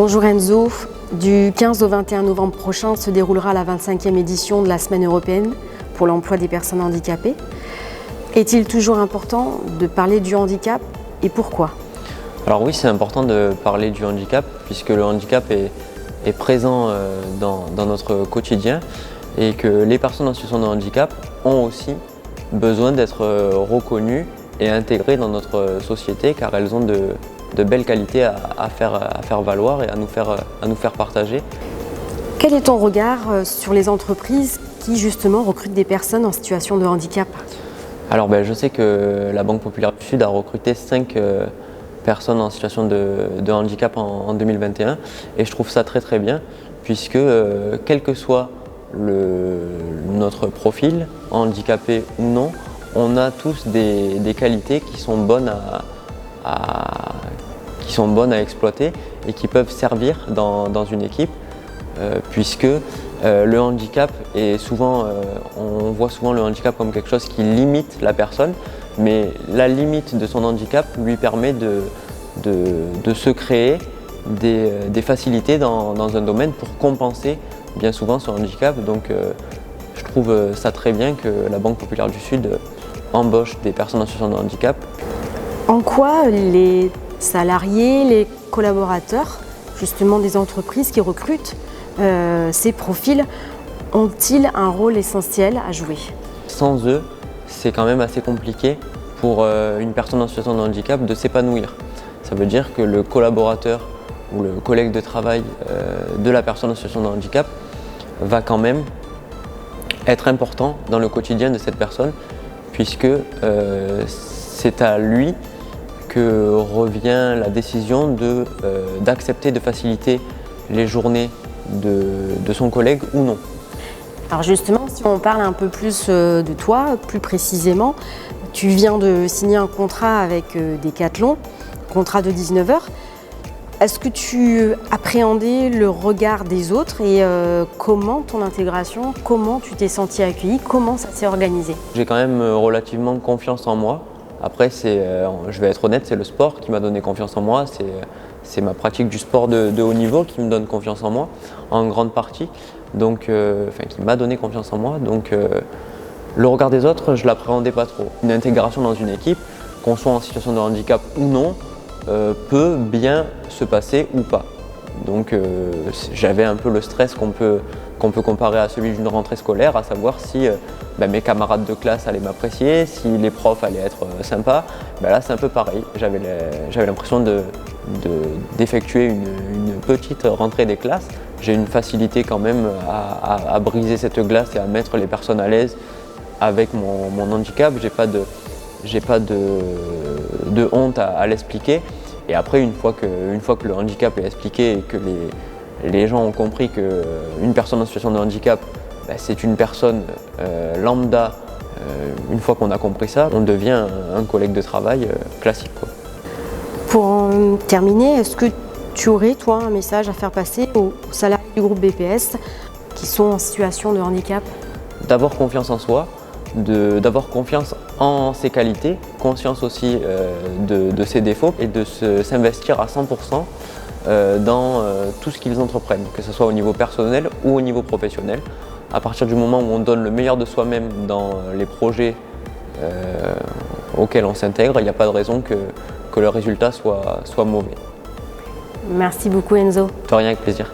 Bonjour Enzo, du 15 au 21 novembre prochain se déroulera la 25e édition de la Semaine européenne pour l'emploi des personnes handicapées. Est-il toujours important de parler du handicap et pourquoi? Alors oui, c'est important de parler du handicap puisque le handicap est présent dans notre quotidien et que les personnes en situation de handicap ont aussi besoin d'être reconnues et intégrées dans notre société car elles ont de belles qualités à faire valoir et à nous faire partager. Quel est ton regard sur les entreprises qui justement recrutent des personnes en situation de handicap? Alors je sais que la Banque Populaire du Sud a recruté 5 personnes en situation de handicap en 2021 et je trouve ça très bien puisque quel que soit notre profil, handicapé ou non, on a tous des qualités qui sont bonnes à exploiter et qui peuvent servir dans une équipe puisque le handicap est souvent, on voit souvent le handicap comme quelque chose qui limite la personne, mais la limite de son handicap lui permet de se créer des facilités dans un domaine pour compenser bien souvent son handicap. Donc je trouve ça très bien que la Banque Populaire du Sud embauche des personnes en situation de handicap. En quoi les salariés, les collaborateurs, justement des entreprises qui recrutent ces profils, ont-ils un rôle essentiel à jouer? Sans eux, c'est quand même assez compliqué pour une personne en situation de handicap de s'épanouir. Ça veut dire que le collaborateur ou le collègue de travail de la personne en situation de handicap va quand même être important dans le quotidien de cette personne puisque c'est à lui que revient la décision d'accepter de faciliter les journées de son collègue ou non. Alors justement, si on parle un peu plus de toi, plus précisément, tu viens de signer un contrat avec Decathlon, contrat de 19 heures. Est-ce que tu appréhendais le regard des autres et comment ton intégration, comment tu t'es senti accueilli, comment ça s'est organisé? J'ai quand même relativement confiance en moi. Après, je vais être honnête, c'est le sport qui m'a donné confiance en moi, c'est ma pratique du sport de haut niveau qui me donne confiance en moi, en grande partie, donc, qui m'a donné confiance en moi. Donc le regard des autres, je ne l'appréhendais pas trop. Une intégration dans une équipe, qu'on soit en situation de handicap ou non, peut bien se passer ou pas. Donc j'avais un peu le stress qu'on peut comparer à celui d'une rentrée scolaire, à savoir si mes camarades de classe allaient m'apprécier, si les profs allaient être sympas. Là c'est un peu pareil, j'avais l'impression d'effectuer une petite rentrée des classes. J'ai une facilité quand même à briser cette glace et à mettre les personnes à l'aise avec mon handicap. J'ai pas de honte à l'expliquer. Et après, une fois que le handicap est expliqué et que les gens ont compris qu'une personne en situation de handicap, c'est une personne lambda, une fois qu'on a compris ça, on devient un collègue de travail classique, quoi. Pour en terminer, est-ce que tu aurais, toi, un message à faire passer aux salariés du groupe BPS qui sont en situation de handicap? D'avoir confiance en soi, d'avoir confiance en ses qualités, conscience aussi de ses défauts et de s'investir à 100% dans tout ce qu'ils entreprennent, que ce soit au niveau personnel ou au niveau professionnel. À partir du moment où on donne le meilleur de soi-même dans les projets auxquels on s'intègre, il n'y a pas de raison que le résultat soit mauvais. Merci beaucoup Enzo. De rien, avec plaisir.